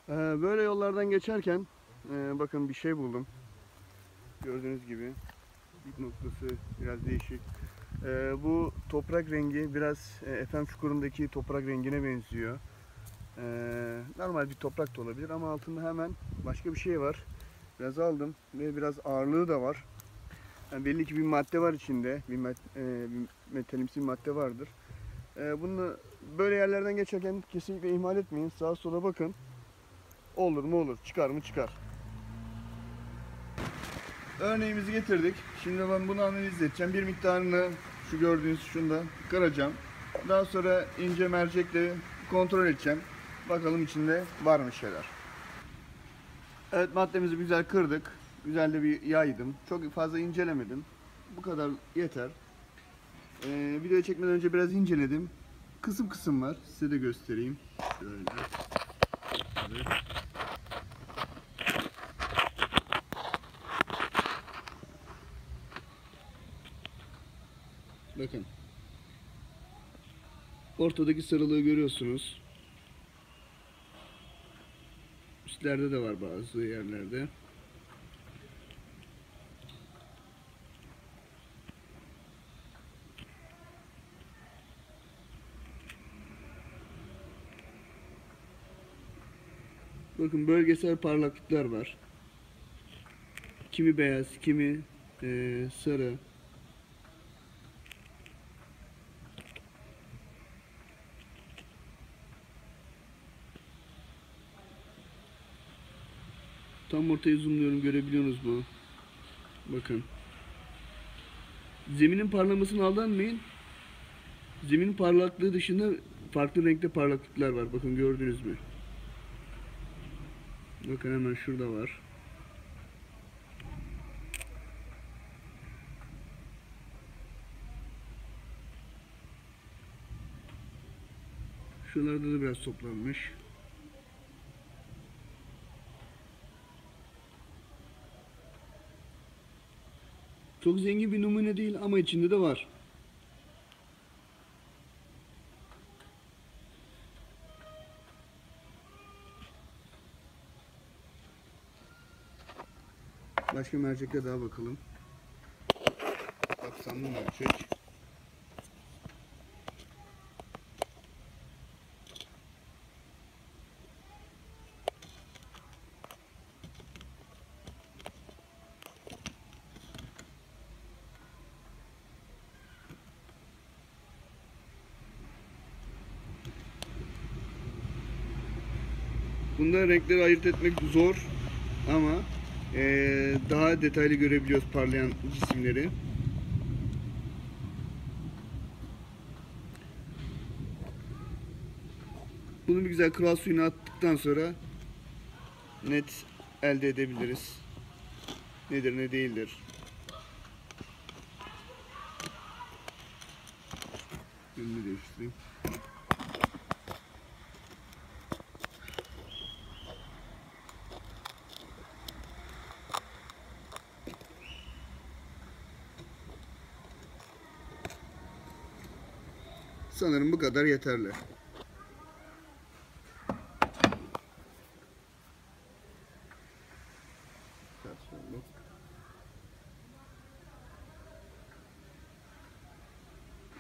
Böyle yollardan geçerken bakın bir şey buldum. Gördüğünüz gibi dip noktası biraz değişik. Bu toprak rengi biraz Efem Çukuru'ndaki toprak rengine benziyor. Normal bir toprak da olabilir ama altında hemen başka bir şey var. Biraz aldım ve biraz ağırlığı da var. Yani belli ki bir madde var içinde. Bir metalimsi bir madde vardır. Bunu böyle yerlerden geçerken kesinlikle ihmal etmeyin. Sağa sola bakın. Olur mu olur, çıkar mı çıkar. Örneğimizi getirdik. Şimdi ben bunu analiz edeceğim. Bir miktarını şu gördüğünüz şunda kıracağım. Daha sonra ince mercekle kontrol edeceğim. Bakalım içinde var mı şeyler. Evet, maddemizi güzel kırdık. Güzel de bir yaydım. Çok fazla incelemedim. Bu kadar yeter. Videoyu çekmeden önce biraz inceledim. Kısım kısım var. Size de göstereyim. Şöyle. Evet. Bakın. Ortadaki sarılığı görüyorsunuz. Üstlerde de var bazı yerlerde. Bakın bölgesel parlaklıklar var. Kimi beyaz, kimi sarı. Tam ortaya zoomluyorum, görebiliyorsunuz mu? Bakın. Zeminin parlamasına aldanmayın. Zeminin parlaklığı dışında farklı renkte parlaklıklar var. Bakın gördünüz mü? Bakın hemen şurada var. Şuralarda da biraz toplanmış. Çok zengin bir numune değil ama içinde de var. Başka mercekle daha bakalım. Kapsamlı mercek. Bunda renkleri ayırt etmek zor ama daha detaylı görebiliyoruz parlayan cisimleri. Bunu bir güzel kral suyuna attıktan sonra net elde edebiliriz. Nedir ne değildir. Yönünü değiştireyim. Sanırım bu kadar yeterli.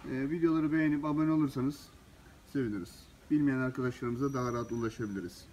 Videoları beğenip abone olursanız seviniriz. Bilmeyen arkadaşlarımıza daha rahat ulaşabiliriz.